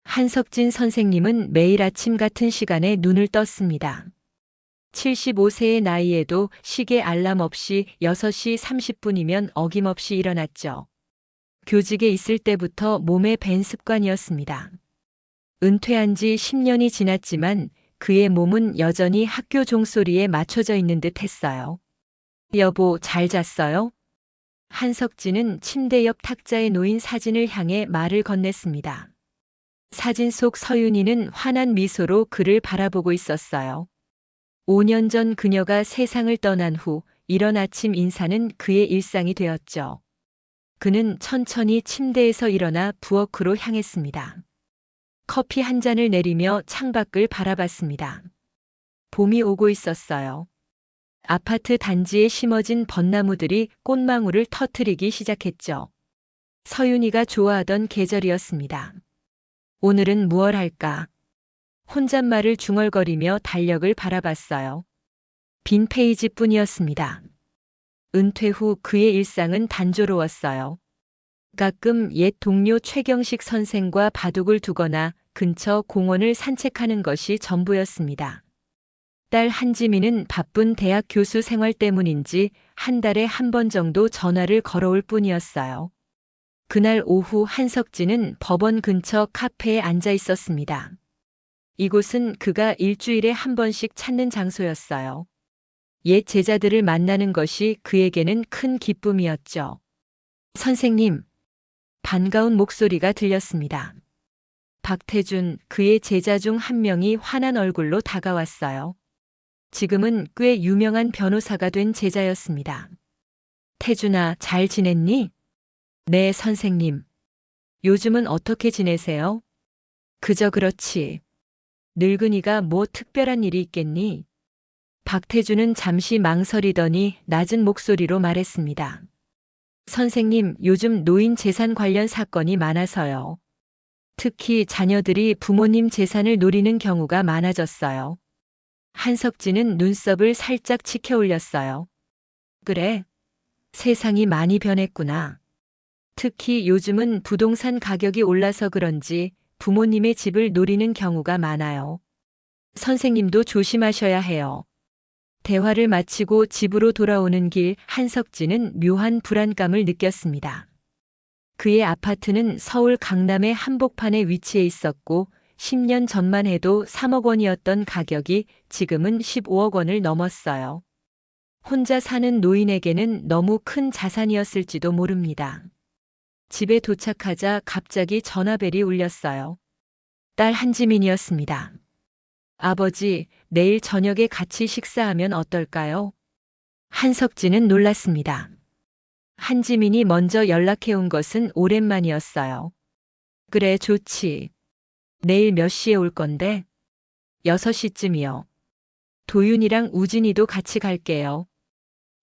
한석진 선생님은 매일 아침 같은 시간에 눈을 떴습니다. 75세의 나이에도 시계 알람 없이 6시 30분이면 어김없이 일어났죠. 교직에 있을 때부터 몸에 밴 습관이었습니다. 은퇴한 지 10년이 지났지만 그의 몸은 여전히 학교 종소리에 맞춰져 있는 듯 했어요. 여보, 잘 잤어요? 한석진은 침대 옆 탁자에 놓인 사진을 향해 말을 건넸습니다. 사진 속 서윤이는 환한 미소로 그를 바라보고 있었어요. 5년 전 그녀가 세상을 떠난 후 이런 아침 인사는 그의 일상이 되었죠. 그는 천천히 침대에서 일어나 부엌으로 향했습니다. 커피 한 잔을 내리며 창밖을 바라봤습니다. 봄이 오고 있었어요. 아파트 단지에 심어진 벚나무들이 꽃망울을 터뜨리기 시작했죠. 서윤이가 좋아하던 계절이었습니다. 오늘은 무얼 할까? 혼잣말을 중얼거리며 달력을 바라봤어요. 빈 페이지뿐이었습니다. 은퇴 후 그의 일상은 단조로웠어요. 가끔 옛 동료 최경식 선생과 바둑을 두거나 근처 공원을 산책하는 것이 전부였습니다. 딸 한지민은 바쁜 대학 교수 생활 때문인지 한 달에 한 번 정도 전화를 걸어올 뿐이었어요. 그날 오후 한석진은 법원 근처 카페에 앉아 있었습니다. 이곳은 그가 일주일에 한 번씩 찾는 장소였어요. 옛 제자들을 만나는 것이 그에게는 큰 기쁨이었죠. 선생님, 반가운 목소리가 들렸습니다. 박태준, 그의 제자 중 한 명이 환한 얼굴로 다가왔어요. 지금은 꽤 유명한 변호사가 된 제자였습니다. 태준아, 잘 지냈니? 네, 선생님. 요즘은 어떻게 지내세요? 그저 그렇지. 늙은이가 뭐 특별한 일이 있겠니? 박태준은 잠시 망설이더니 낮은 목소리로 말했습니다. 선생님, 요즘 노인 재산 관련 사건이 많아서요. 특히 자녀들이 부모님 재산을 노리는 경우가 많아졌어요. 한석진은 눈썹을 살짝 치켜 올렸어요. 그래? 세상이 많이 변했구나. 특히 요즘은 부동산 가격이 올라서 그런지 부모님의 집을 노리는 경우가 많아요. 선생님도 조심하셔야 해요. 대화를 마치고 집으로 돌아오는 길 한석진은 묘한 불안감을 느꼈습니다. 그의 아파트는 서울 강남의 한복판에 위치해 있었고 10년 전만 해도 3억 원이었던 가격이 지금은 15억 원을 넘었어요. 혼자 사는 노인에게는 너무 큰 자산이었을지도 모릅니다. 집에 도착하자 갑자기 전화벨이 울렸어요. 딸 한지민이었습니다. 아버지, 내일 저녁에 같이 식사하면 어떨까요? 한석진은 놀랐습니다. 한지민이 먼저 연락해 온 것은 오랜만이었어요. 그래, 좋지. 내일 몇 시에 올 건데? 6시쯤이요. 도윤이랑 우진이도 같이 갈게요.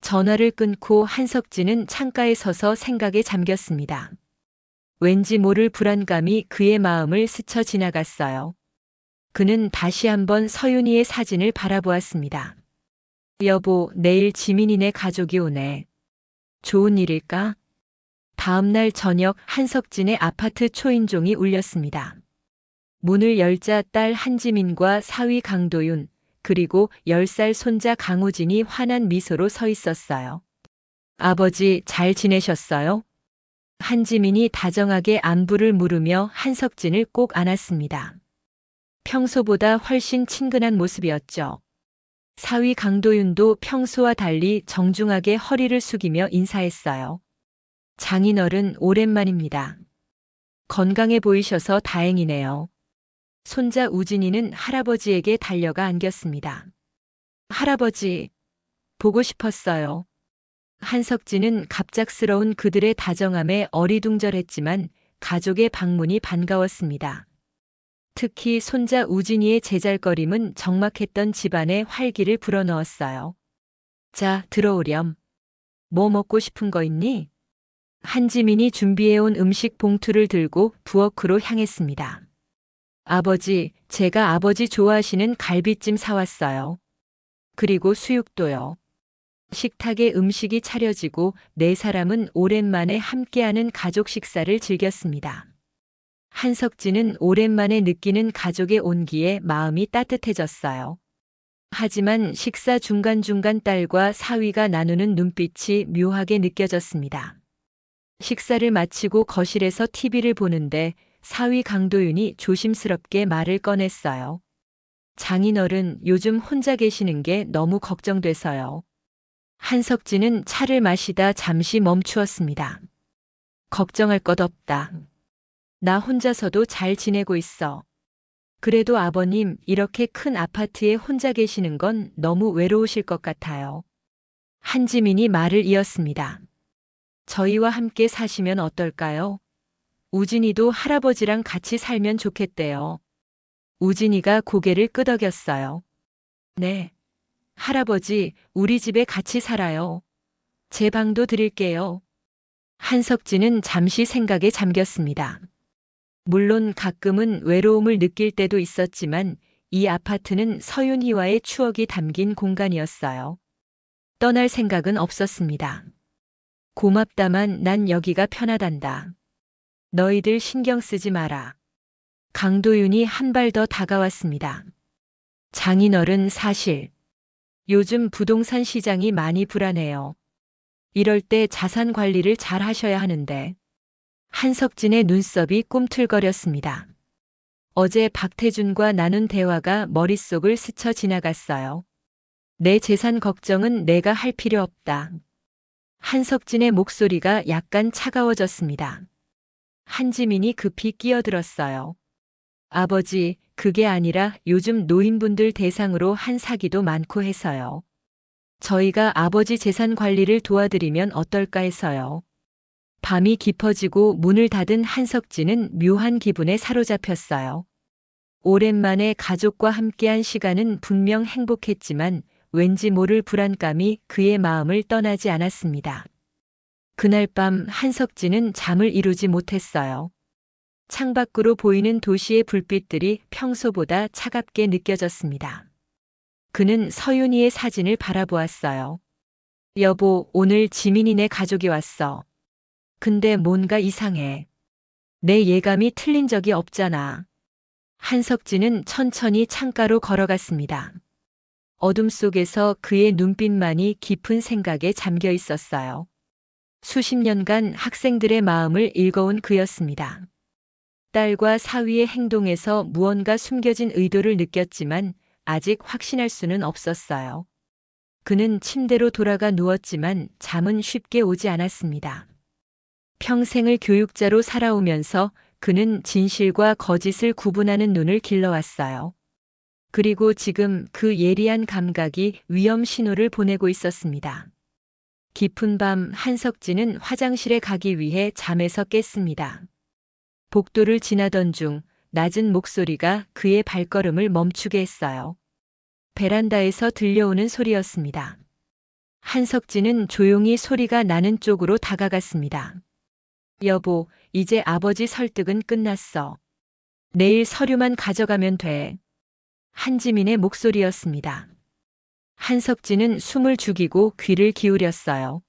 전화를 끊고 한석진은 창가에 서서 생각에 잠겼습니다. 왠지 모를 불안감이 그의 마음을 스쳐 지나갔어요. 그는 다시 한번 서윤이의 사진을 바라보았습니다. 여보, 내일 지민이네 가족이 오네. 좋은 일일까? 다음 날 저녁 한석진의 아파트 초인종이 울렸습니다. 문을 열자 딸 한지민과 사위 강도윤, 그리고 10살 손자 강우진이 환한 미소로 서 있었어요. 아버지, 잘 지내셨어요? 한지민이 다정하게 안부를 물으며 한석진을 꼭 안았습니다. 평소보다 훨씬 친근한 모습이었죠. 사위 강도윤도 평소와 달리 정중하게 허리를 숙이며 인사했어요. 장인어른, 오랜만입니다. 건강해 보이셔서 다행이네요. 손자 우진이는 할아버지에게 달려가 안겼습니다. 할아버지, 보고 싶었어요. 한석진은 갑작스러운 그들의 다정함에 어리둥절했지만 가족의 방문이 반가웠습니다. 특히 손자 우진이의 제잘거림은 적막했던 집안에 활기를 불어넣었어요. 자, 들어오렴. 뭐 먹고 싶은 거 있니? 한지민이 준비해온 음식 봉투를 들고 부엌으로 향했습니다. 아버지, 제가 아버지 좋아하시는 갈비찜 사왔어요. 그리고 수육도요. 식탁에 음식이 차려지고 네 사람은 오랜만에 함께하는 가족 식사를 즐겼습니다. 한석진은 오랜만에 느끼는 가족의 온기에 마음이 따뜻해졌어요. 하지만 식사 중간중간 딸과 사위가 나누는 눈빛이 묘하게 느껴졌습니다. 식사를 마치고 거실에서 TV를 보는데 사위 강도윤이 조심스럽게 말을 꺼냈어요. 장인어른 요즘 혼자 계시는 게 너무 걱정돼서요. 한석진은 차를 마시다 잠시 멈추었습니다. 걱정할 것 없다. 나 혼자서도 잘 지내고 있어. 그래도 아버님 이렇게 큰 아파트에 혼자 계시는 건 너무 외로우실 것 같아요. 한지민이 말을 이었습니다. 저희와 함께 사시면 어떨까요? 우진이도 할아버지랑 같이 살면 좋겠대요. 우진이가 고개를 끄덕였어요. 네. 할아버지, 우리 집에 같이 살아요. 제 방도 드릴게요. 한석진은 잠시 생각에 잠겼습니다. 물론 가끔은 외로움을 느낄 때도 있었지만 이 아파트는 서윤희와의 추억이 담긴 공간이었어요. 떠날 생각은 없었습니다. 고맙다만 난 여기가 편하단다. 너희들 신경 쓰지 마라. 강도윤이 한 발 더 다가왔습니다. 장인어른 사실 요즘 부동산 시장이 많이 불안해요. 이럴 때 자산 관리를 잘 하셔야 하는데. 한석진의 눈썹이 꿈틀거렸습니다. 어제 박태준과 나눈 대화가 머릿속을 스쳐 지나갔어요. 내 재산 걱정은 내가 할 필요 없다. 한석진의 목소리가 약간 차가워졌습니다. 한지민이 급히 끼어들었어요. 아버지, 그게 아니라 요즘 노인분들 대상으로 한 사기도 많고 해서요. 저희가 아버지 재산 관리를 도와드리면 어떨까 해서요. 밤이 깊어지고 문을 닫은 한석진은 묘한 기분에 사로잡혔어요. 오랜만에 가족과 함께한 시간은 분명 행복했지만 왠지 모를 불안감이 그의 마음을 떠나지 않았습니다. 그날 밤 한석진은 잠을 이루지 못했어요. 창밖으로 보이는 도시의 불빛들이 평소보다 차갑게 느껴졌습니다. 그는 서윤희의 사진을 바라보았어요. 여보, 오늘 지민이네 가족이 왔어. 근데 뭔가 이상해. 내 예감이 틀린 적이 없잖아. 한석진은 천천히 창가로 걸어갔습니다. 어둠 속에서 그의 눈빛만이 깊은 생각에 잠겨 있었어요. 수십 년간 학생들의 마음을 읽어온 그였습니다. 딸과 사위의 행동에서 무언가 숨겨진 의도를 느꼈지만 아직 확신할 수는 없었어요. 그는 침대로 돌아가 누웠지만 잠은 쉽게 오지 않았습니다. 평생을 교육자로 살아오면서 그는 진실과 거짓을 구분하는 눈을 길러왔어요. 그리고 지금 그 예리한 감각이 위험 신호를 보내고 있었습니다. 깊은 밤 한석진은 화장실에 가기 위해 잠에서 깼습니다. 복도를 지나던 중 낮은 목소리가 그의 발걸음을 멈추게 했어요. 베란다에서 들려오는 소리였습니다. 한석진은 조용히 소리가 나는 쪽으로 다가갔습니다. 여보, 이제 아버지 설득은 끝났어. 내일 서류만 가져가면 돼. 한지민의 목소리였습니다. 한석진은 숨을 죽이고 귀를 기울였어요.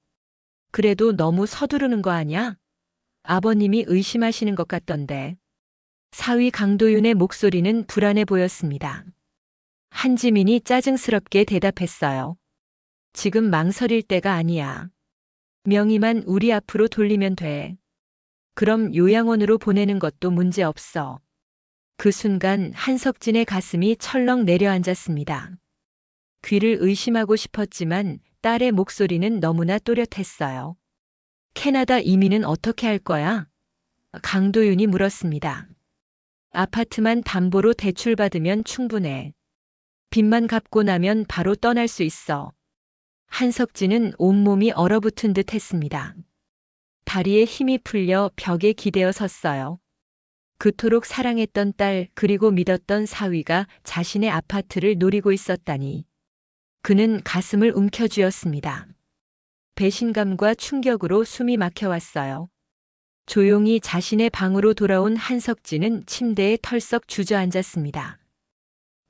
그래도 너무 서두르는 거 아니야? 아버님이 의심하시는 것 같던데. 사위 강도윤의 목소리는 불안해 보였습니다. 한지민이 짜증스럽게 대답했어요. 지금 망설일 때가 아니야. 명의만 우리 앞으로 돌리면 돼. 그럼 요양원으로 보내는 것도 문제 없어. 그 순간 한석진의 가슴이 철렁 내려앉았습니다. 귀를 의심하고 싶었지만 딸의 목소리는 너무나 또렷했어요. 캐나다 이민은 어떻게 할 거야? 강도윤이 물었습니다. 아파트만 담보로 대출받으면 충분해. 빚만 갚고 나면 바로 떠날 수 있어. 한석진은 온몸이 얼어붙은 듯 했습니다. 다리에 힘이 풀려 벽에 기대어 섰어요. 그토록 사랑했던 딸 그리고 믿었던 사위가 자신의 아파트를 노리고 있었다니. 그는 가슴을 움켜쥐었습니다. 배신감과 충격으로 숨이 막혀왔어요. 조용히 자신의 방으로 돌아온 한석진은 침대에 털썩 주저앉았습니다.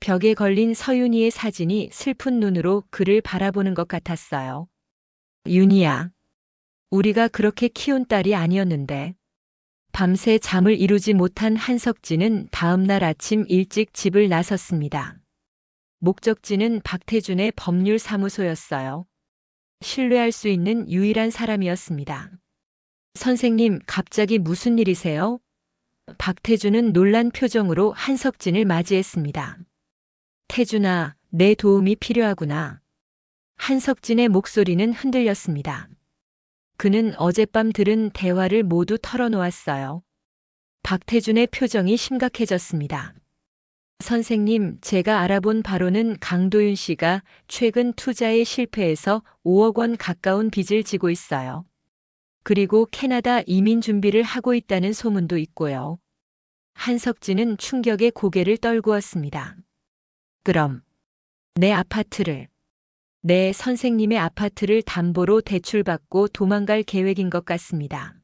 벽에 걸린 서윤희의 사진이 슬픈 눈으로 그를 바라보는 것 같았어요. 윤희야. 우리가 그렇게 키운 딸이 아니었는데. 밤새 잠을 이루지 못한 한석진은 다음 날 아침 일찍 집을 나섰습니다. 목적지는 박태준의 법률사무소였어요. 신뢰할 수 있는 유일한 사람이었습니다. 선생님, 갑자기 무슨 일이세요? 박태준은 놀란 표정으로 한석진을 맞이했습니다. 태준아, 내 도움이 필요하구나. 한석진의 목소리는 흔들렸습니다. 그는 어젯밤 들은 대화를 모두 털어놓았어요. 박태준의 표정이 심각해졌습니다. 선생님, 제가 알아본 바로는 강도윤 씨가 최근 투자에 실패해서 5억 원 가까운 빚을 지고 있어요. 그리고 캐나다 이민 준비를 하고 있다는 소문도 있고요. 한석진은 충격에 고개를 떨구었습니다. 그럼 내 아파트를, 내 선생님의 아파트를 담보로 대출받고 도망갈 계획인 것 같습니다.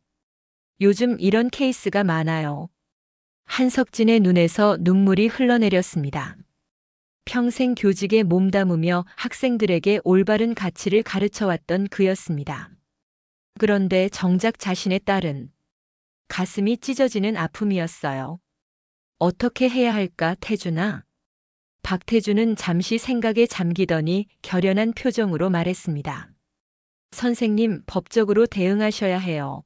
요즘 이런 케이스가 많아요. 한석진의 눈에서 눈물이 흘러내렸습니다. 평생 교직에 몸담으며 학생들에게 올바른 가치를 가르쳐왔던 그였습니다. 그런데 정작 자신의 딸은 가슴이 찢어지는 아픔이었어요. 어떻게 해야 할까, 태준아? 박태준은 잠시 생각에 잠기더니 결연한 표정으로 말했습니다. 선생님, 법적으로 대응하셔야 해요.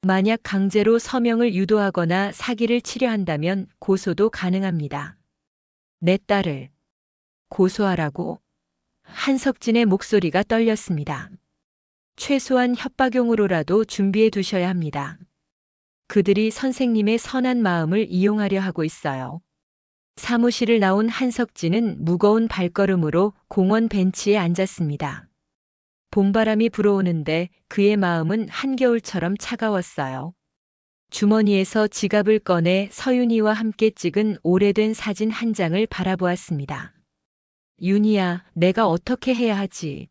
만약 강제로 서명을 유도하거나 사기를 치려 한다면 고소도 가능합니다. 내 딸을 고소하라고? 한석진의 목소리가 떨렸습니다. 최소한 협박용으로라도 준비해 두셔야 합니다. 그들이 선생님의 선한 마음을 이용하려 하고 있어요. 사무실을 나온 한석진은 무거운 발걸음으로 공원 벤치에 앉았습니다. 봄바람이 불어오는데 그의 마음은 한겨울처럼 차가웠어요. 주머니에서 지갑을 꺼내 서윤이와 함께 찍은 오래된 사진 한 장을 바라보았습니다. 윤희야, 내가 어떻게 해야 하지?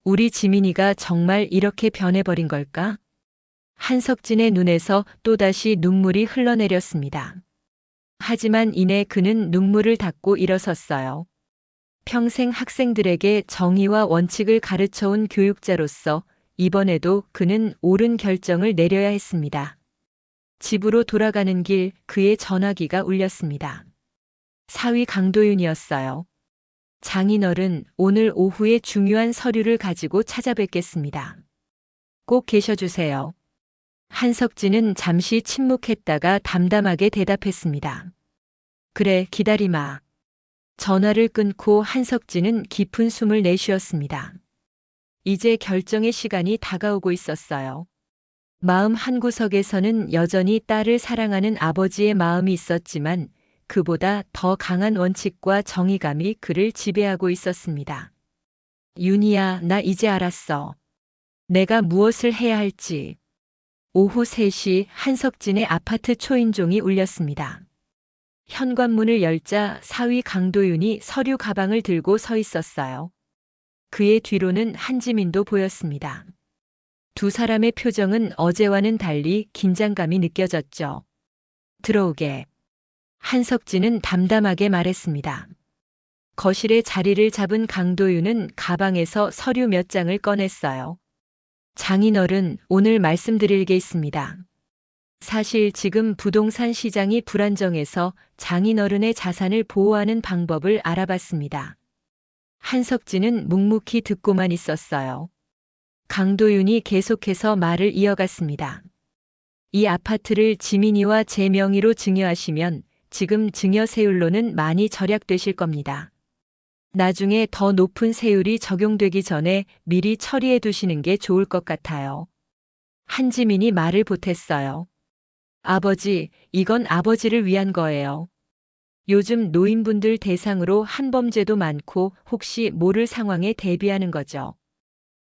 우리 지민이가 정말 이렇게 변해버린 걸까? 한석진의 눈에서 또다시 눈물이 흘러내렸습니다. 하지만 이내 그는 눈물을 닦고 일어섰어요. 평생 학생들에게 정의와 원칙을 가르쳐온 교육자로서 이번에도 그는 옳은 결정을 내려야 했습니다. 집으로 돌아가는 길 그의 전화기가 울렸습니다. 사위 강도윤이었어요. 장인어른, 오늘 오후에 중요한 서류를 가지고 찾아뵙겠습니다. 꼭 계셔주세요. 한석진은 잠시 침묵했다가 담담하게 대답했습니다. 그래, 기다리마. 전화를 끊고 한석진은 깊은 숨을 내쉬었습니다. 이제 결정의 시간이 다가오고 있었어요. 마음 한구석에서는 여전히 딸을 사랑하는 아버지의 마음이 있었지만 그보다 더 강한 원칙과 정의감이 그를 지배하고 있었습니다. 윤희야, 나 이제 알았어. 내가 무엇을 해야 할지. 오후 3시 한석진의 아파트 초인종이 울렸습니다. 현관문을 열자 사위 강도윤이 서류 가방을 들고 서 있었어요. 그의 뒤로는 한지민도 보였습니다. 두 사람의 표정은 어제와는 달리 긴장감이 느껴졌죠. 들어오게. 한석진은 담담하게 말했습니다. 거실에 자리를 잡은 강도윤은 가방에서 서류 몇 장을 꺼냈어요. 장인어른, 오늘 말씀드릴 게 있습니다. 사실 지금 부동산 시장이 불안정해서 장인어른의 자산을 보호하는 방법을 알아봤습니다. 한석진은 묵묵히 듣고만 있었어요. 강도윤이 계속해서 말을 이어갔습니다. 이 아파트를 지민이와 제 명의로 증여하시면 지금 증여 세율로는 많이 절약되실 겁니다. 나중에 더 높은 세율이 적용되기 전에 미리 처리해 두시는 게 좋을 것 같아요. 한지민이 말을 보탰어요. 아버지, 이건 아버지를 위한 거예요. 요즘 노인분들 대상으로 한범죄도 많고 혹시 모를 상황에 대비하는 거죠.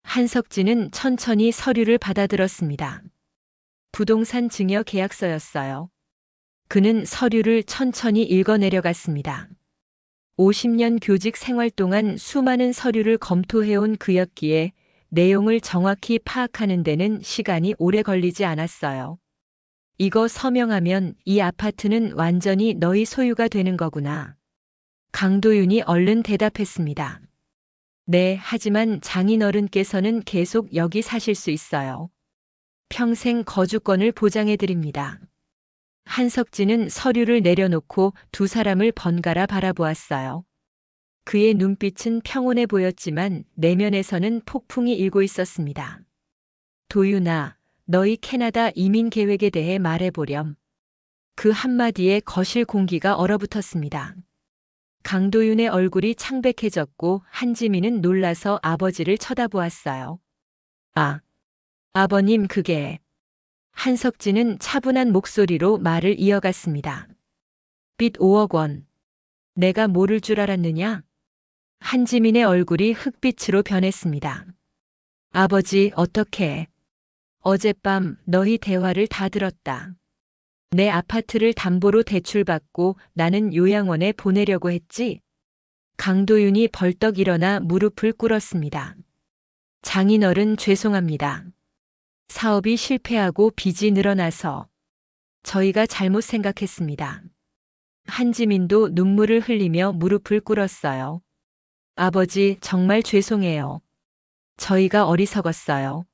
한석진은 천천히 서류를 받아들었습니다. 부동산 증여 계약서였어요. 그는 서류를 천천히 읽어 내려갔습니다. 50년 교직 생활 동안 수많은 서류를 검토해온 그였기에 내용을 정확히 파악하는 데는 시간이 오래 걸리지 않았어요. 이거 서명하면 이 아파트는 완전히 너희 소유가 되는 거구나. 강도윤이 얼른 대답했습니다. 네, 하지만 장인어른께서는 계속 여기 사실 수 있어요. 평생 거주권을 보장해드립니다. 한석진은 서류를 내려놓고 두 사람을 번갈아 바라보았어요. 그의 눈빛은 평온해 보였지만 내면에서는 폭풍이 일고 있었습니다. 도윤아, 너희 캐나다 이민 계획에 대해 말해보렴. 그 한마디에 거실 공기가 얼어붙었습니다. 강도윤의 얼굴이 창백해졌고 한지민은 놀라서 아버지를 쳐다보았어요. 아, 아버님 그게... 한석진은 차분한 목소리로 말을 이어갔습니다. 빚 5억 원. 내가 모를 줄 알았느냐? 한지민의 얼굴이 흑빛으로 변했습니다. 아버지, 어떻게? 어젯밤 너희 대화를 다 들었다. 내 아파트를 담보로 대출받고 나는 요양원에 보내려고 했지? 강도윤이 벌떡 일어나 무릎을 꿇었습니다. 장인어른 죄송합니다. 사업이 실패하고 빚이 늘어나서 저희가 잘못 생각했습니다. 한지민도 눈물을 흘리며 무릎을 꿇었어요. 아버지, 정말 죄송해요. 저희가 어리석었어요.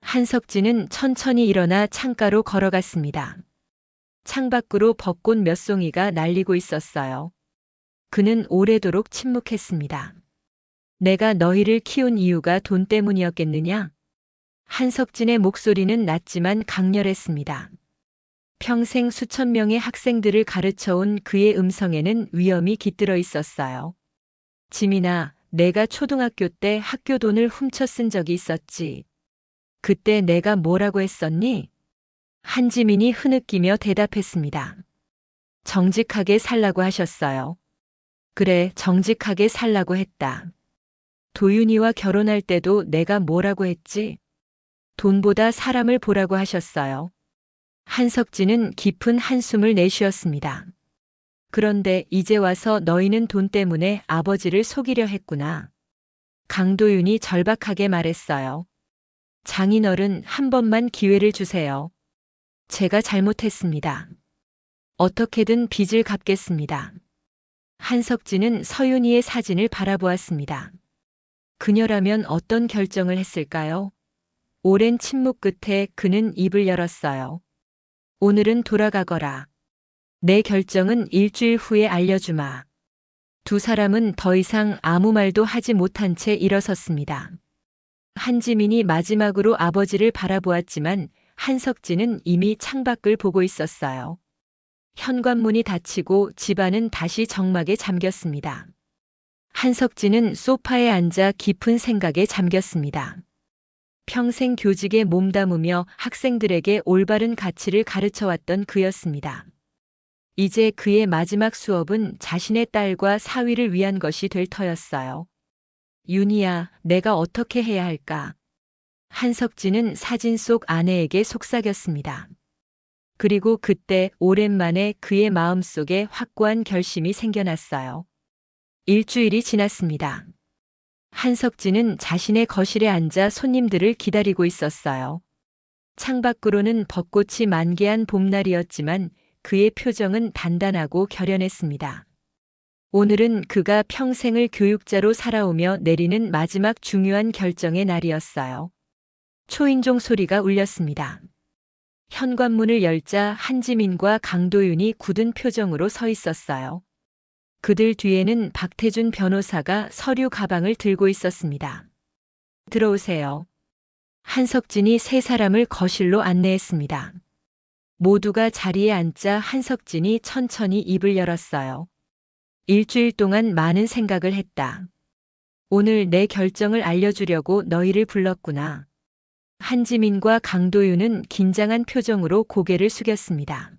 한석진은 천천히 일어나 창가로 걸어갔습니다. 창밖으로 벚꽃 몇 송이가 날리고 있었어요. 그는 오래도록 침묵했습니다. 내가 너희를 키운 이유가 돈 때문이었겠느냐? 한석진의 목소리는 낮지만 강렬했습니다. 평생 수천 명의 학생들을 가르쳐온 그의 음성에는 위엄이 깃들어 있었어요. 지민아, 내가 초등학교 때 학교 돈을 훔쳐 쓴 적이 있었지. 그때 내가 뭐라고 했었니? 한지민이 흐느끼며 대답했습니다. 정직하게 살라고 하셨어요. 그래, 정직하게 살라고 했다. 도윤이와 결혼할 때도 내가 뭐라고 했지? 돈보다 사람을 보라고 하셨어요. 한석진은 깊은 한숨을 내쉬었습니다. 그런데 이제 와서 너희는 돈 때문에 아버지를 속이려 했구나. 강도윤이 절박하게 말했어요. 장인어른, 한 번만 기회를 주세요. 제가 잘못했습니다. 어떻게든 빚을 갚겠습니다. 한석진은 서윤이의 사진을 바라보았습니다. 그녀라면 어떤 결정을 했을까요? 오랜 침묵 끝에 그는 입을 열었어요. 오늘은 돌아가거라. 내 결정은 일주일 후에 알려주마. 두 사람은 더 이상 아무 말도 하지 못한 채 일어섰습니다. 한지민이 마지막으로 아버지를 바라보았지만 한석진은 이미 창밖을 보고 있었어요. 현관문이 닫히고 집안은 다시 정막에 잠겼습니다. 한석진은 소파에 앉아 깊은 생각에 잠겼습니다. 평생 교직에 몸담으며 학생들에게 올바른 가치를 가르쳐왔던 그였습니다. 이제 그의 마지막 수업은 자신의 딸과 사위를 위한 것이 될 터였어요. 윤희야, 내가 어떻게 해야 할까? 한석진은 사진 속 아내에게 속삭였습니다. 그리고 그때 오랜만에 그의 마음속에 확고한 결심이 생겨났어요. 일주일이 지났습니다. 한석진은 자신의 거실에 앉아 손님들을 기다리고 있었어요. 창밖으로는 벚꽃이 만개한 봄날이었지만 그의 표정은 단단하고 결연했습니다. 오늘은 그가 평생을 교육자로 살아오며 내리는 마지막 중요한 결정의 날이었어요. 초인종 소리가 울렸습니다. 현관문을 열자 한지민과 강도윤이 굳은 표정으로 서 있었어요. 그들 뒤에는 박태준 변호사가 서류 가방을 들고 있었습니다. 들어오세요. 한석진이 세 사람을 거실로 안내했습니다. 모두가 자리에 앉자 한석진이 천천히 입을 열었어요. 일주일 동안 많은 생각을 했다. 오늘 내 결정을 알려주려고 너희를 불렀구나. 한지민과 강도윤은 긴장한 표정으로 고개를 숙였습니다.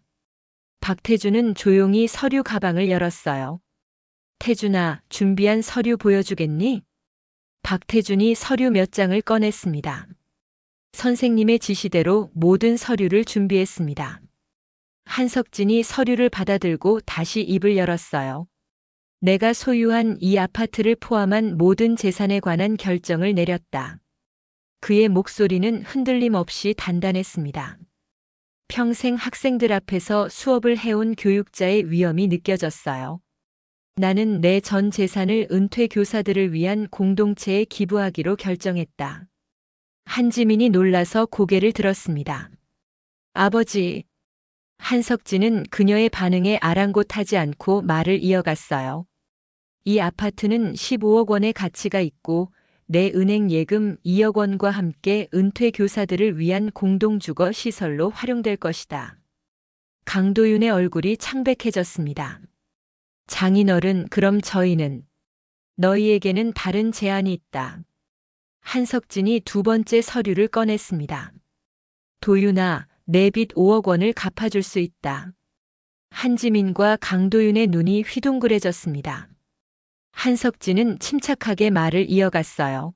박태준은 조용히 서류 가방을 열었어요. 태준아, 준비한 서류 보여주겠니? 박태준이 서류 몇 장을 꺼냈습니다. 선생님의 지시대로 모든 서류를 준비했습니다. 한석진이 서류를 받아들고 다시 입을 열었어요. 내가 소유한 이 아파트를 포함한 모든 재산에 관한 결정을 내렸다. 그의 목소리는 흔들림 없이 단단했습니다. 평생 학생들 앞에서 수업을 해온 교육자의 위엄이 느껴졌어요. 나는 내 전 재산을 은퇴 교사들을 위한 공동체에 기부하기로 결정했다. 한지민이 놀라서 고개를 들었습니다. 아버지. 한석진은 그녀의 반응에 아랑곳하지 않고 말을 이어갔어요. 이 아파트는 15억 원의 가치가 있고 내 은행 예금 2억 원과 함께 은퇴 교사들을 위한 공동주거 시설로 활용될 것이다. 강도윤의 얼굴이 창백해졌습니다. 장인어른, 그럼 저희는 너희에게는 다른 제안이 있다. 한석진이 두 번째 서류를 꺼냈습니다. 도윤아, 내 빚 5억 원을 갚아줄 수 있다. 한지민과 강도윤의 눈이 휘둥그레졌습니다. 한석진은 침착하게 말을 이어갔어요.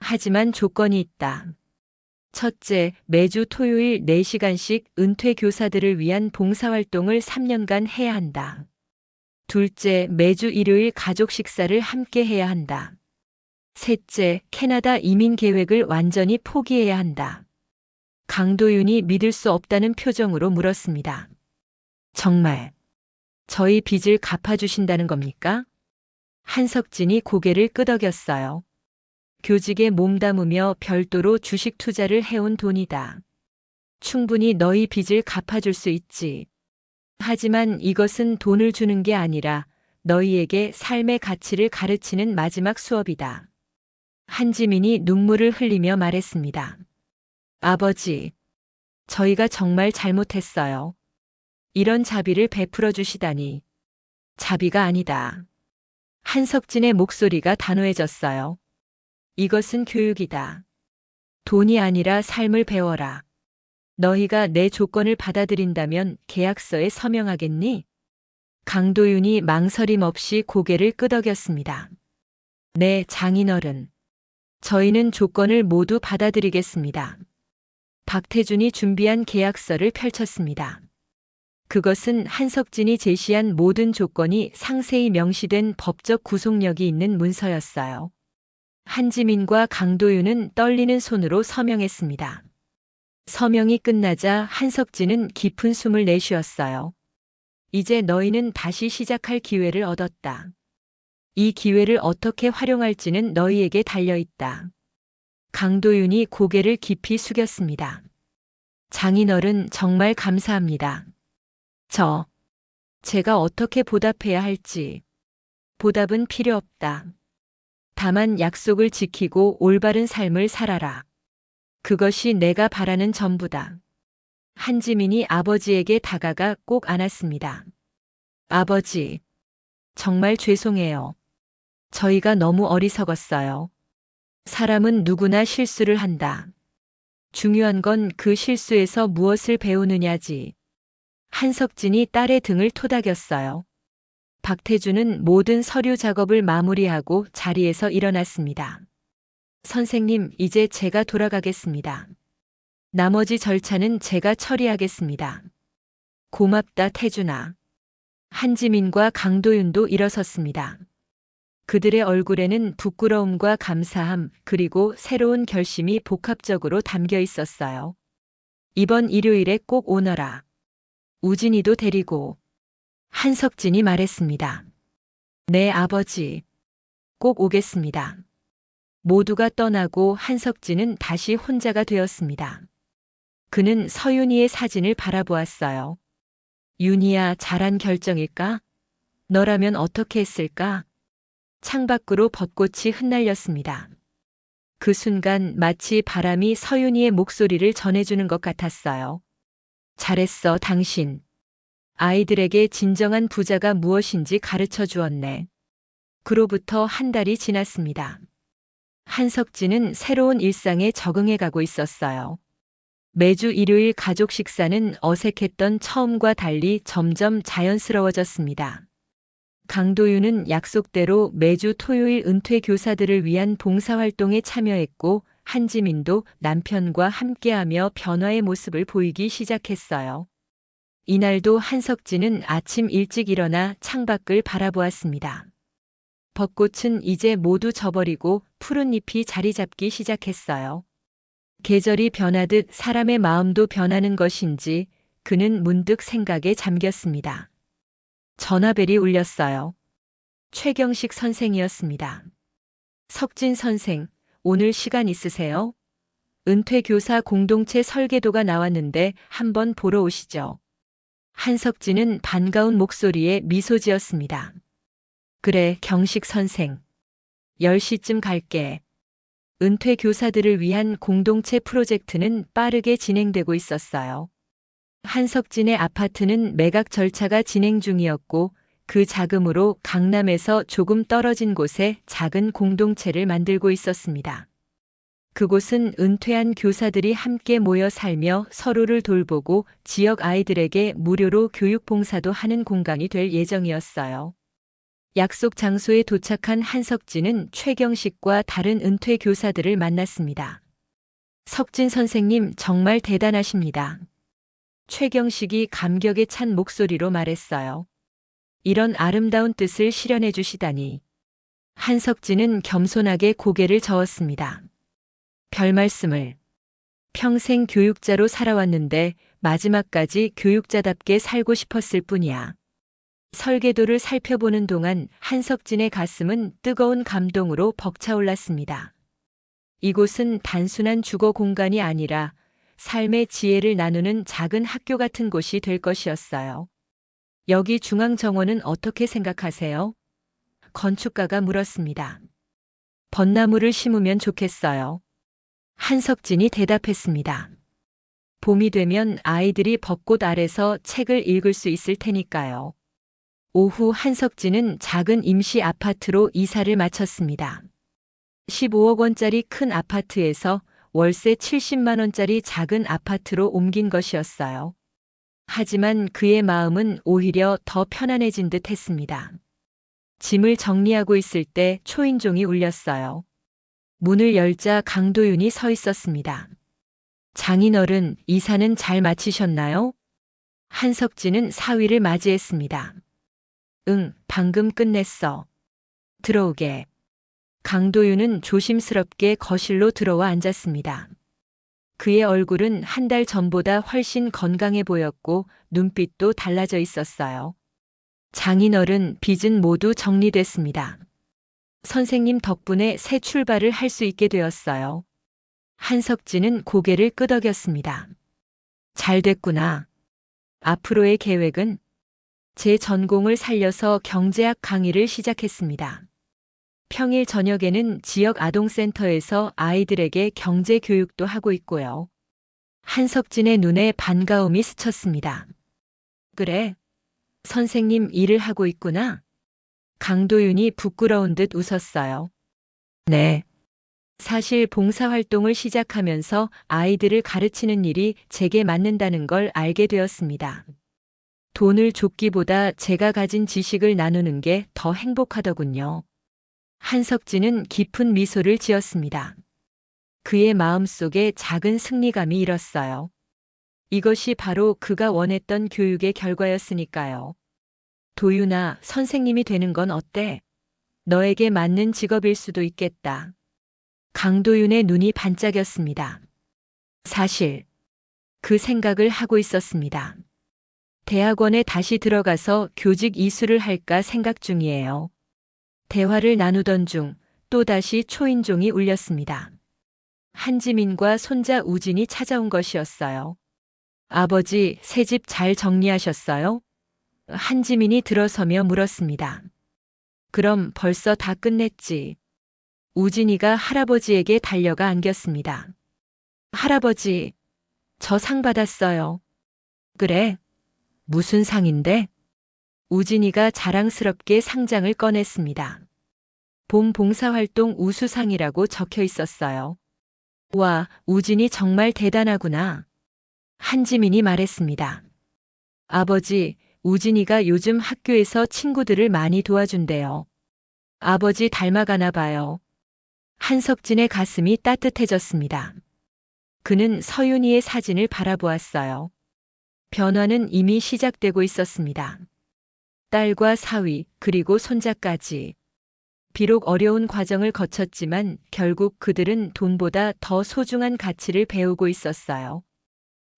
하지만 조건이 있다. 첫째, 매주 토요일 4시간씩 은퇴 교사들을 위한 봉사활동을 3년간 해야 한다. 둘째, 매주 일요일 가족 식사를 함께 해야 한다. 셋째, 캐나다 이민 계획을 완전히 포기해야 한다. 강도윤이 믿을 수 없다는 표정으로 물었습니다. 정말 저희 빚을 갚아주신다는 겁니까? 한석진이 고개를 끄덕였어요. 교직에 몸담으며 별도로 주식 투자를 해온 돈이다. 충분히 너희 빚을 갚아줄 수 있지. 하지만 이것은 돈을 주는 게 아니라 너희에게 삶의 가치를 가르치는 마지막 수업이다. 한지민이 눈물을 흘리며 말했습니다. 아버지, 저희가 정말 잘못했어요. 이런 자비를 베풀어 주시다니. 자비가 아니다. 한석진의 목소리가 단호해졌어요. 이것은 교육이다. 돈이 아니라 삶을 배워라. 너희가 내 조건을 받아들인다면 계약서에 서명하겠니? 강도윤이 망설임 없이 고개를 끄덕였습니다. 네, 장인어른. 저희는 조건을 모두 받아들이겠습니다. 박태준이 준비한 계약서를 펼쳤습니다. 그것은 한석진이 제시한 모든 조건이 상세히 명시된 법적 구속력이 있는 문서였어요. 한지민과 강도윤은 떨리는 손으로 서명했습니다. 서명이 끝나자 한석진은 깊은 숨을 내쉬었어요. 이제 너희는 다시 시작할 기회를 얻었다. 이 기회를 어떻게 활용할지는 너희에게 달려있다. 강도윤이 고개를 깊이 숙였습니다. 장인어른, 정말 감사합니다. 제가 어떻게 보답해야 할지. 보답은 필요 없다. 다만 약속을 지키고 올바른 삶을 살아라. 그것이 내가 바라는 전부다. 한지민이 아버지에게 다가가 꼭 안았습니다. 아버지, 정말 죄송해요. 저희가 너무 어리석었어요. 사람은 누구나 실수를 한다. 중요한 건 그 실수에서 무엇을 배우느냐지. 한석진이 딸의 등을 토닥였어요. 박태준은 모든 서류 작업을 마무리하고 자리에서 일어났습니다. 선생님, 이제 제가 돌아가겠습니다. 나머지 절차는 제가 처리하겠습니다. 고맙다, 태준아. 한지민과 강도윤도 일어섰습니다. 그들의 얼굴에는 부끄러움과 감사함, 그리고 새로운 결심이 복합적으로 담겨 있었어요. 이번 일요일에 꼭 오너라. 우진이도 데리고. 한석진이 말했습니다. 네, 아버지. 꼭 오겠습니다. 모두가 떠나고 한석진은 다시 혼자가 되었습니다. 그는 서윤이의 사진을 바라보았어요. 윤희야, 잘한 결정일까? 너라면 어떻게 했을까? 창밖으로 벚꽃이 흩날렸습니다. 그 순간 마치 바람이 서윤이의 목소리를 전해주는 것 같았어요. 잘했어, 당신. 아이들에게 진정한 부자가 무엇인지 가르쳐 주었네. 그로부터 한 달이 지났습니다. 한석진은 새로운 일상에 적응해 가고 있었어요. 매주 일요일 가족 식사는 어색했던 처음과 달리 점점 자연스러워졌습니다. 강도윤은 약속대로 매주 토요일 은퇴 교사들을 위한 봉사활동에 참여했고, 한지민도 남편과 함께하며 변화의 모습을 보이기 시작했어요. 이날도 한석진은 아침 일찍 일어나 창밖을 바라보았습니다. 벚꽃은 이제 모두 져버리고 푸른 잎이 자리 잡기 시작했어요. 계절이 변하듯 사람의 마음도 변하는 것인지 그는 문득 생각에 잠겼습니다. 전화벨이 울렸어요. 최경식 선생이었습니다. 석진 선생, 오늘 시간 있으세요? 은퇴 교사 공동체 설계도가 나왔는데 한번 보러 오시죠. 한석진은 반가운 목소리에 미소 지었습니다. 그래, 경식 선생. 10시쯤 갈게. 은퇴 교사들을 위한 공동체 프로젝트는 빠르게 진행되고 있었어요. 한석진의 아파트는 매각 절차가 진행 중이었고 그 자금으로 강남에서 조금 떨어진 곳에 작은 공동체를 만들고 있었습니다. 그곳은 은퇴한 교사들이 함께 모여 살며 서로를 돌보고 지역 아이들에게 무료로 교육 봉사도 하는 공간이 될 예정이었어요. 약속 장소에 도착한 한석진은 최경식과 다른 은퇴 교사들을 만났습니다. 석진 선생님 정말 대단하십니다. 최경식이 감격에 찬 목소리로 말했어요. 이런 아름다운 뜻을 실현해 주시다니. 한석진은 겸손하게 고개를 저었습니다. 별 말씀을. 평생 교육자로 살아왔는데 마지막까지 교육자답게 살고 싶었을 뿐이야. 설계도를 살펴보는 동안 한석진의 가슴은 뜨거운 감동으로 벅차올랐습니다. 이곳은 단순한 주거 공간이 아니라 삶의 지혜를 나누는 작은 학교 같은 곳이 될 것이었어요. 여기 중앙정원은 어떻게 생각하세요? 건축가가 물었습니다. 벚나무를 심으면 좋겠어요. 한석진이 대답했습니다. 봄이 되면 아이들이 벚꽃 아래서 책을 읽을 수 있을 테니까요. 오후 한석진은 작은 임시 아파트로 이사를 마쳤습니다. 15억 원짜리 큰 아파트에서 월세 70만 원짜리 작은 아파트로 옮긴 것이었어요. 하지만 그의 마음은 오히려 더 편안해진 듯 했습니다. 짐을 정리하고 있을 때 초인종이 울렸어요. 문을 열자 강도윤이 서 있었습니다. 장인어른, 이사는 잘 마치셨나요? 한석진은 사위를 맞이했습니다. 응, 방금 끝냈어. 들어오게. 강도윤은 조심스럽게 거실로 들어와 앉았습니다. 그의 얼굴은 한 달 전보다 훨씬 건강해 보였고 눈빛도 달라져 있었어요. 장인어른, 빚은 모두 정리됐습니다. 선생님 덕분에 새 출발을 할 수 있게 되었어요. 한석진은 고개를 끄덕였습니다. 잘 됐구나. 앞으로의 계획은? 제 전공을 살려서 경제학 강의를 시작했습니다. 평일 저녁에는 지역 아동센터에서 아이들에게 경제 교육도 하고 있고요. 한석진의 눈에 반가움이 스쳤습니다. 그래, 선생님 일을 하고 있구나. 강도윤이 부끄러운 듯 웃었어요. 네. 사실 봉사활동을 시작하면서 아이들을 가르치는 일이 제게 맞는다는 걸 알게 되었습니다. 돈을 줬기보다 제가 가진 지식을 나누는 게 더 행복하더군요. 한석진은 깊은 미소를 지었습니다. 그의 마음속에 작은 승리감이 일었어요. 이것이 바로 그가 원했던 교육의 결과였으니까요. 도윤아, 선생님이 되는 건 어때? 너에게 맞는 직업일 수도 있겠다. 강도윤의 눈이 반짝였습니다. 사실 그 생각을 하고 있었습니다. 대학원에 다시 들어가서 교직 이수를 할까 생각 중이에요. 대화를 나누던 중 또다시 초인종이 울렸습니다. 한지민과 손자 우진이 찾아온 것이었어요. 아버지, 새 집 잘 정리하셨어요? 한지민이 들어서며 물었습니다. 그럼 벌써 다 끝냈지. 우진이가 할아버지에게 달려가 안겼습니다. 할아버지, 저 상 받았어요. 그래? 무슨 상인데? 우진이가 자랑스럽게 상장을 꺼냈습니다. 봄 봉사활동 우수상이라고 적혀 있었어요. 와, 우진이 정말 대단하구나. 한지민이 말했습니다. 아버지, 우진이가 요즘 학교에서 친구들을 많이 도와준대요. 아버지 닮아가나 봐요. 한석진의 가슴이 따뜻해졌습니다. 그는 서윤이의 사진을 바라보았어요. 변화는 이미 시작되고 있었습니다. 딸과 사위, 그리고 손자까지. 비록 어려운 과정을 거쳤지만 결국 그들은 돈보다 더 소중한 가치를 배우고 있었어요.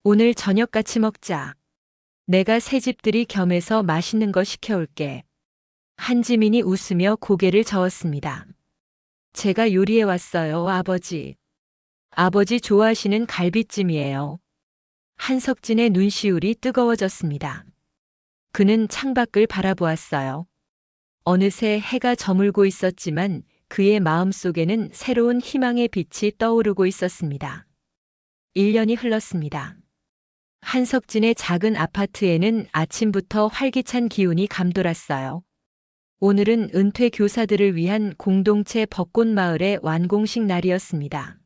오늘 저녁 같이 먹자. 내가 새집들이 겸해서 맛있는 거 시켜올게. 한지민이 웃으며 고개를 저었습니다. 제가 요리해 왔어요, 아버지. 아버지 좋아하시는 갈비찜이에요. 한석진의 눈시울이 뜨거워졌습니다. 그는 창밖을 바라보았어요. 어느새 해가 저물고 있었지만 그의 마음속에는 새로운 희망의 빛이 떠오르고 있었습니다. 1년이 흘렀습니다. 한석진의 작은 아파트에는 아침부터 활기찬 기운이 감돌았어요. 오늘은 은퇴 교사들을 위한 공동체 벚꽃마을의 완공식 날이었습니다.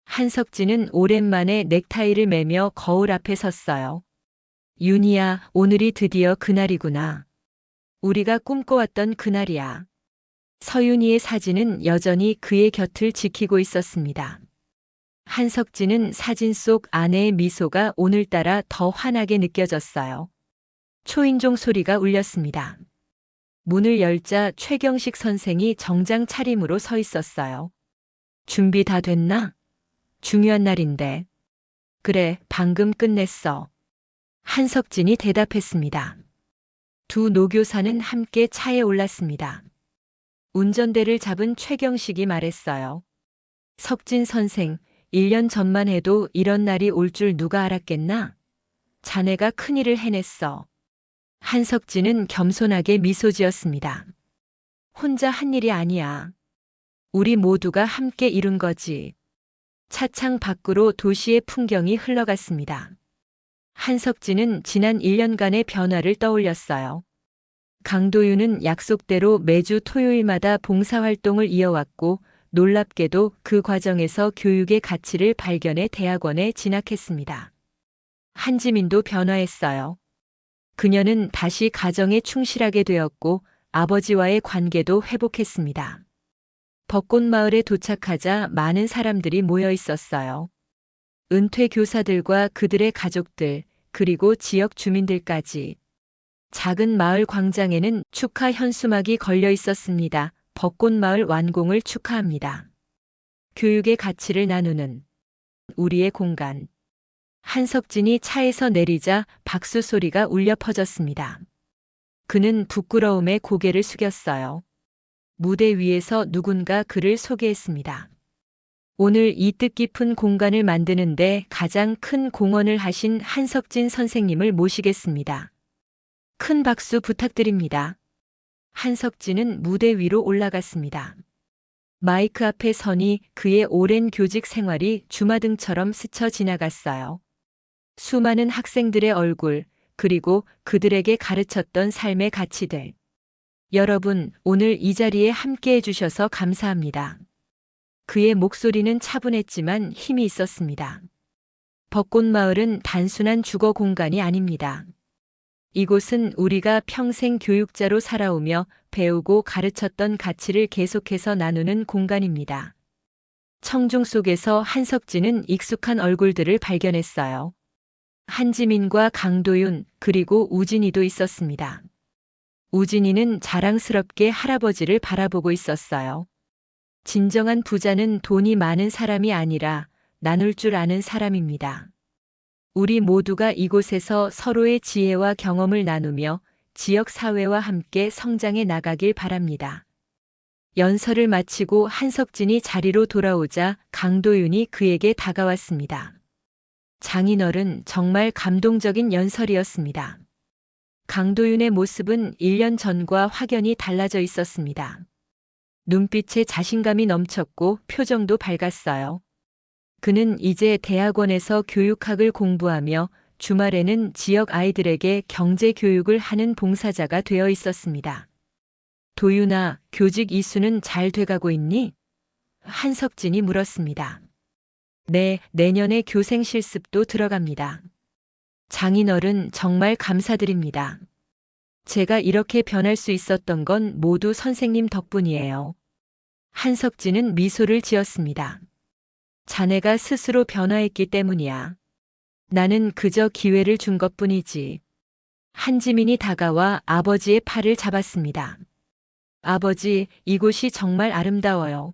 한석진은 오랜만에 넥타이를 매며 거울 앞에 섰어요. 윤희야, 오늘이 드디어 그날이구나. 우리가 꿈꿔왔던 그날이야. 서윤희의 사진은 여전히 그의 곁을 지키고 있었습니다. 한석진은 사진 속 아내의 미소가 오늘따라 더 환하게 느껴졌어요. 초인종 소리가 울렸습니다. 문을 열자 최경식 선생이 정장 차림으로 서 있었어요. 준비 다 됐나? 중요한 날인데. 그래, 방금 끝냈어. 한석진이 대답했습니다. 두 노교사는 함께 차에 올랐습니다. 운전대를 잡은 최경식이 말했어요. 석진 선생, 1년 전만 해도 이런 날이 올 줄 누가 알았겠나? 자네가 큰일을 해냈어. 한석진은 겸손하게 미소 지었습니다. 혼자 한 일이 아니야. 우리 모두가 함께 이룬 거지. 차창 밖으로 도시의 풍경이 흘러갔습니다. 한석진은 지난 1년간의 변화를 떠올렸어요. 강도윤은 약속대로 매주 토요일마다 봉사활동을 이어왔고 놀랍게도 그 과정에서 교육의 가치를 발견해 대학원에 진학했습니다. 한지민도 변화했어요. 그녀는 다시 가정에 충실하게 되었고 아버지와의 관계도 회복했습니다. 벚꽃마을에 도착하자 많은 사람들이 모여 있었어요. 은퇴 교사들과 그들의 가족들, 그리고 지역 주민들까지. 작은 마을 광장에는 축하 현수막이 걸려 있었습니다. 벚꽃마을 완공을 축하합니다. 교육의 가치를 나누는 우리의 공간. 한석진이 차에서 내리자 박수 소리가 울려 퍼졌습니다. 그는 부끄러움에 고개를 숙였어요. 무대 위에서 누군가 그를 소개했습니다. 오늘 이 뜻깊은 공간을 만드는데 가장 큰 공헌을 하신 한석진 선생님을 모시겠습니다. 큰 박수 부탁드립니다. 한석진은 무대 위로 올라갔습니다. 마이크 앞에 서니 그의 오랜 교직 생활이 주마등처럼 스쳐 지나갔어요. 수많은 학생들의 얼굴, 그리고 그들에게 가르쳤던 삶의 가치들. 여러분, 오늘 이 자리에 함께 해주셔서 감사합니다. 그의 목소리는 차분했지만 힘이 있었습니다. 벚꽃마을은 단순한 주거 공간이 아닙니다. 이곳은 우리가 평생 교육자로 살아오며 배우고 가르쳤던 가치를 계속해서 나누는 공간입니다. 청중 속에서 한석진은 익숙한 얼굴들을 발견했어요. 한지민과 강도윤, 그리고 우진이도 있었습니다. 우진이는 자랑스럽게 할아버지를 바라보고 있었어요. 진정한 부자는 돈이 많은 사람이 아니라 나눌 줄 아는 사람입니다. 우리 모두가 이곳에서 서로의 지혜와 경험을 나누며 지역 사회와 함께 성장해 나가길 바랍니다. 연설을 마치고 한석진이 자리로 돌아오자 강도윤이 그에게 다가왔습니다. 장인어른, 정말 감동적인 연설이었습니다. 강도윤의 모습은 1년 전과 확연히 달라져 있었습니다. 눈빛에 자신감이 넘쳤고 표정도 밝았어요. 그는 이제 대학원에서 교육학을 공부하며 주말에는 지역 아이들에게 경제 교육을 하는 봉사자가 되어 있었습니다. 도윤아, 교직 이수는 잘 돼가고 있니? 한석진이 물었습니다. 네, 내년에 교생 실습도 들어갑니다. 장인어른, 정말 감사드립니다. 제가 이렇게 변할 수 있었던 건 모두 선생님 덕분이에요. 한석진은 미소를 지었습니다. 자네가 스스로 변화했기 때문이야. 나는 그저 기회를 준 것뿐이지. 한지민이 다가와 아버지의 팔을 잡았습니다. 아버지, 이곳이 정말 아름다워요.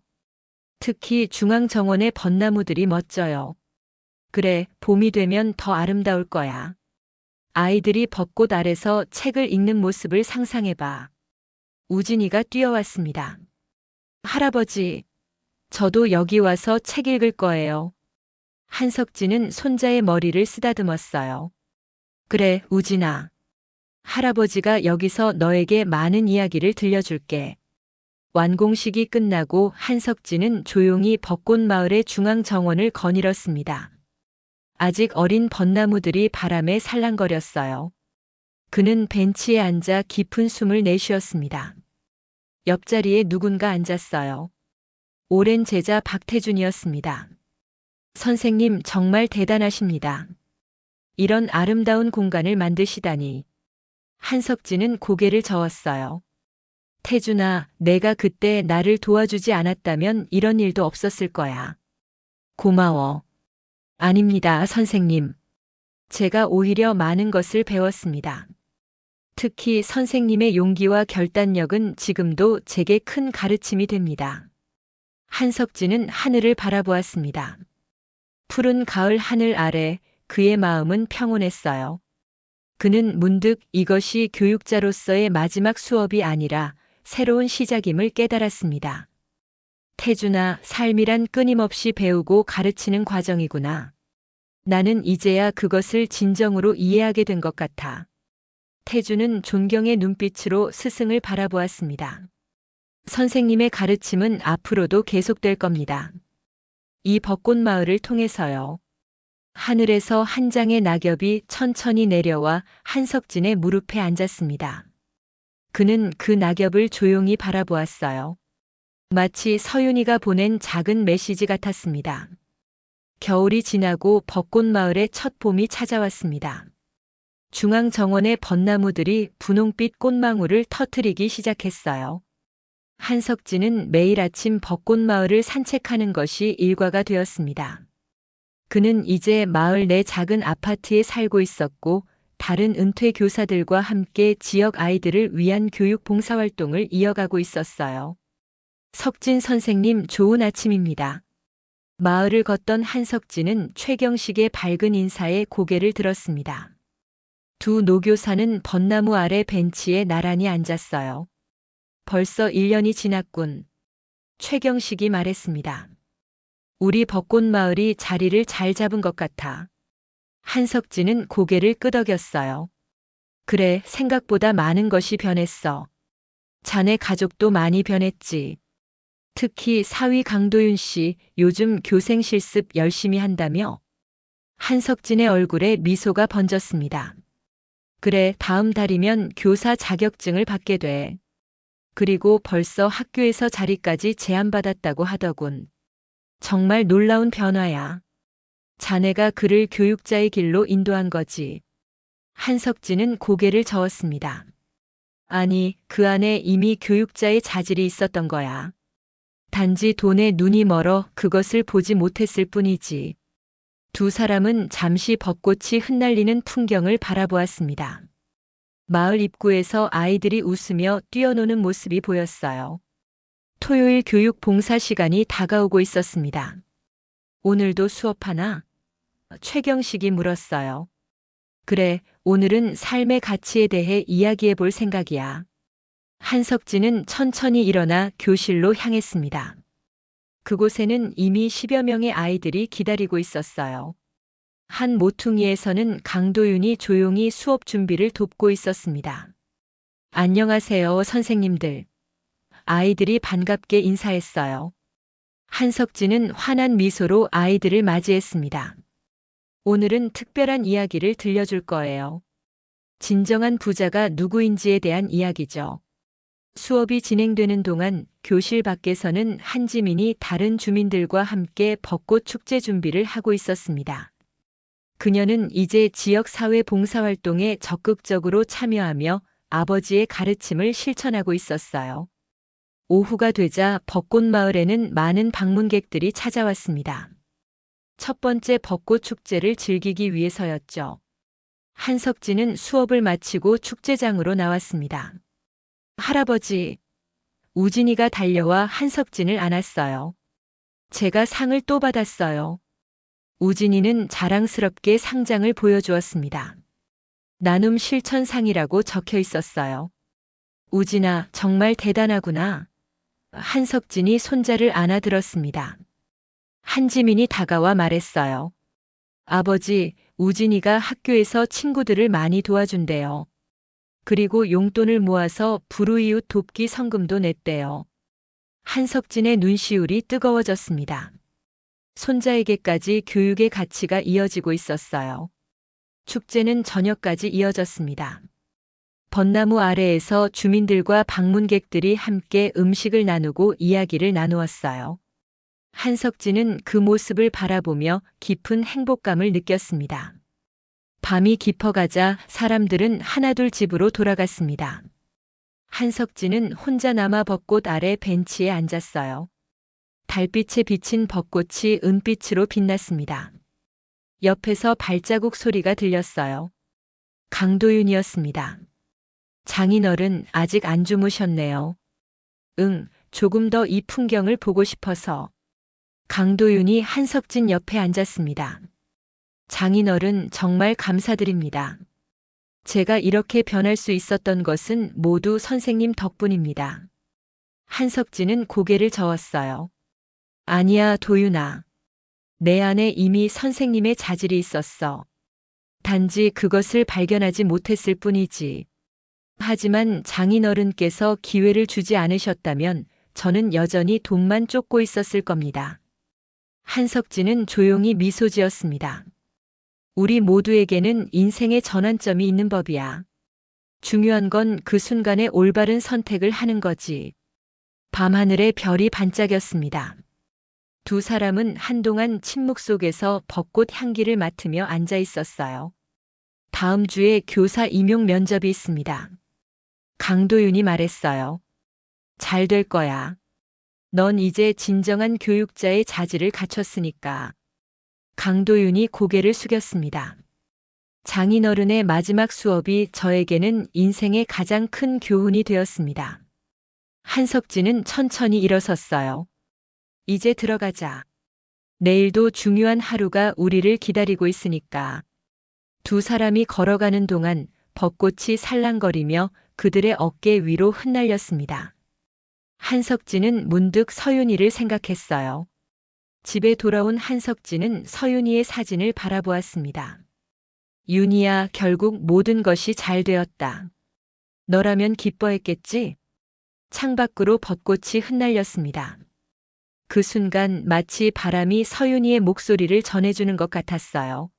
특히 중앙정원의 벚나무들이 멋져요. 그래, 봄이 되면 더 아름다울 거야. 아이들이 벚꽃 아래서 책을 읽는 모습을 상상해봐. 우진이가 뛰어왔습니다. 할아버지, 저도 여기 와서 책 읽을 거예요. 한석진은 손자의 머리를 쓰다듬었어요. 그래, 우진아. 할아버지가 여기서 너에게 많은 이야기를 들려줄게. 완공식이 끝나고 한석진은 조용히 벚꽃마을의 중앙정원을 거닐었습니다. 아직 어린 벚나무들이 바람에 살랑거렸어요. 그는 벤치에 앉아 깊은 숨을 내쉬었습니다. 옆자리에 누군가 앉았어요. 오랜 제자 박태준이었습니다. 선생님 정말 대단하십니다. 이런 아름다운 공간을 만드시다니. 한석진은 고개를 저었어요. 태준아, 내가 그때 나를 도와주지 않았다면 이런 일도 없었을 거야. 고마워. 아닙니다, 선생님. 제가 오히려 많은 것을 배웠습니다. 특히 선생님의 용기와 결단력은 지금도 제게 큰 가르침이 됩니다. 한석진은 하늘을 바라보았습니다. 푸른 가을 하늘 아래 그의 마음은 평온했어요. 그는 문득 이것이 교육자로서의 마지막 수업이 아니라 새로운 시작임을 깨달았습니다. 태준아, 삶이란 끊임없이 배우고 가르치는 과정이구나. 나는 이제야 그것을 진정으로 이해하게 된 것 같아. 태준은 존경의 눈빛으로 스승을 바라보았습니다. 선생님의 가르침은 앞으로도 계속될 겁니다. 이 벚꽃마을을 통해서요. 하늘에서 한 장의 낙엽이 천천히 내려와 한석진의 무릎에 앉았습니다. 그는 그 낙엽을 조용히 바라보았어요. 마치 서윤이가 보낸 작은 메시지 같았습니다. 겨울이 지나고 벚꽃마을의 첫 봄이 찾아왔습니다. 중앙 정원의 벚나무들이 분홍빛 꽃망울을 터뜨리기 시작했어요. 한석진은 매일 아침 벚꽃마을을 산책하는 것이 일과가 되었습니다. 그는 이제 마을 내 작은 아파트에 살고 있었고 다른 은퇴 교사들과 함께 지역 아이들을 위한 교육 봉사활동을 이어가고 있었어요. 석진 선생님 좋은 아침입니다. 마을을 걷던 한석진은 최경식의 밝은 인사에 고개를 들었습니다. 두 노교사는 벚나무 아래 벤치에 나란히 앉았어요. 벌써 1년이 지났군. 최경식이 말했습니다. 우리 벚꽃마을이 자리를 잘 잡은 것 같아. 한석진은 고개를 끄덕였어요. 그래, 생각보다 많은 것이 변했어. 자네 가족도 많이 변했지. 특히 사위 강도윤 씨 요즘 교생 실습 열심히 한다며? 한석진의 얼굴에 미소가 번졌습니다. 그래, 다음 달이면 교사 자격증을 받게 돼. 그리고 벌써 학교에서 자리까지 제안받았다고 하더군. 정말 놀라운 변화야. 자네가 그를 교육자의 길로 인도한 거지. 한석진은 고개를 저었습니다. 아니, 그 안에 이미 교육자의 자질이 있었던 거야. 단지 돈에 눈이 멀어 그것을 보지 못했을 뿐이지. 두 사람은 잠시 벚꽃이 흩날리는 풍경을 바라보았습니다. 마을 입구에서 아이들이 웃으며 뛰어노는 모습이 보였어요. 토요일 교육 봉사 시간이 다가오고 있었습니다. 오늘도 수업하나? 최경식이 물었어요. 그래, 오늘은 삶의 가치에 대해 이야기해 볼 생각이야. 한석진은 천천히 일어나 교실로 향했습니다. 그곳에는 이미 10여 명의 아이들이 기다리고 있었어요. 한 모퉁이에서는 강도윤이 조용히 수업 준비를 돕고 있었습니다. 안녕하세요, 선생님들. 아이들이 반갑게 인사했어요. 한석진은 환한 미소로 아이들을 맞이했습니다. 오늘은 특별한 이야기를 들려줄 거예요. 진정한 부자가 누구인지에 대한 이야기죠. 수업이 진행되는 동안 교실 밖에서는 한지민이 다른 주민들과 함께 벚꽃 축제 준비를 하고 있었습니다. 그녀는 이제 지역 사회 봉사활동에 적극적으로 참여하며 아버지의 가르침을 실천하고 있었어요. 오후가 되자 벚꽃마을에는 많은 방문객들이 찾아왔습니다. 첫 번째 벚꽃 축제를 즐기기 위해서였죠. 한석진은 수업을 마치고 축제장으로 나왔습니다. 할아버지, 우진이가 달려와 한석진을 안았어요. 제가 상을 또 받았어요. 우진이는 자랑스럽게 상장을 보여주었습니다. 나눔 실천상이라고 적혀 있었어요. 우진아, 정말 대단하구나. 한석진이 손자를 안아들었습니다. 한지민이 다가와 말했어요. 아버지, 우진이가 학교에서 친구들을 많이 도와준대요. 그리고 용돈을 모아서 불우이웃 돕기 성금도 냈대요. 한석진의 눈시울이 뜨거워졌습니다. 손자에게까지 교육의 가치가 이어지고 있었어요. 축제는 저녁까지 이어졌습니다. 벚나무 아래에서 주민들과 방문객들이 함께 음식을 나누고 이야기를 나누었어요. 한석진은 그 모습을 바라보며 깊은 행복감을 느꼈습니다. 밤이 깊어가자 사람들은 하나둘 집으로 돌아갔습니다. 한석진은 혼자 남아 벚꽃 아래 벤치에 앉았어요. 달빛에 비친 벚꽃이 은빛으로 빛났습니다. 옆에서 발자국 소리가 들렸어요. 강도윤이었습니다. 장인어른 아직 안 주무셨네요. 응, 조금 더 이 풍경을 보고 싶어서. 강도윤이 한석진 옆에 앉았습니다. 장인어른 정말 감사드립니다. 제가 이렇게 변할 수 있었던 것은 모두 선생님 덕분입니다. 한석진은 고개를 저었어요. 아니야, 도윤아. 내 안에 이미 선생님의 자질이 있었어. 단지 그것을 발견하지 못했을 뿐이지. 하지만 장인어른께서 기회를 주지 않으셨다면 저는 여전히 돈만 쫓고 있었을 겁니다. 한석진은 조용히 미소 지었습니다. 우리 모두에게는 인생의 전환점이 있는 법이야. 중요한 건 그 순간에 올바른 선택을 하는 거지. 밤하늘에 별이 반짝였습니다. 두 사람은 한동안 침묵 속에서 벚꽃 향기를 맡으며 앉아 있었어요. 다음 주에 교사 임용 면접이 있습니다. 강도윤이 말했어요. 잘 될 거야. 넌 이제 진정한 교육자의 자질을 갖췄으니까. 강도윤이 고개를 숙였습니다. 장인어른의 마지막 수업이 저에게는 인생의 가장 큰 교훈이 되었습니다. 한석진은 천천히 일어섰어요. 이제 들어가자. 내일도 중요한 하루가 우리를 기다리고 있으니까. 두 사람이 걸어가는 동안 벚꽃이 살랑거리며 그들의 어깨 위로 흩날렸습니다. 한석진은 문득 서윤이를 생각했어요. 집에 돌아온 한석진은 서윤이의 사진을 바라보았습니다. 윤이야, 결국 모든 것이 잘 되었다. 너라면 기뻐했겠지? 창밖으로 벚꽃이 흩날렸습니다. 그 순간 마치 바람이 서윤이의 목소리를 전해주는 것 같았어요.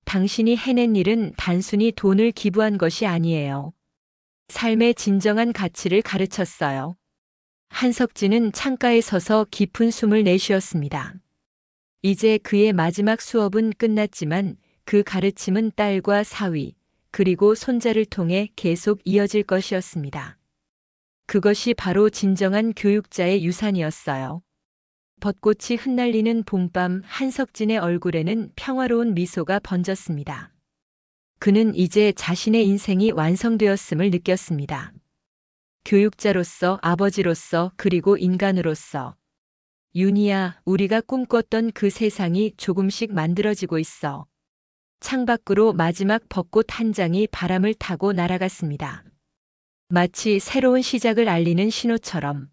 당신이 해낸 일은 단순히 돈을 기부한 것이 아니에요. 삶의 진정한 가치를 가르쳤어요. 한석진은 창가에 서서 깊은 숨을 내쉬었습니다. 이제 그의 마지막 수업은 끝났지만 그 가르침은 딸과 사위, 그리고 손자를 통해 계속 이어질 것이었습니다. 그것이 바로 진정한 교육자의 유산이었어요. 벚꽃이 흩날리는 봄밤 한석진의 얼굴에는 평화로운 미소가 번졌습니다. 그는 이제 자신의 인생이 완성되었음을 느꼈습니다. 교육자로서, 아버지로서, 그리고 인간으로서. 윤희야, 우리가 꿈꿨던 그 세상이 조금씩 만들어지고 있어. 창밖으로 마지막 벚꽃 한 장이 바람을 타고 날아갔습니다. 마치 새로운 시작을 알리는 신호처럼.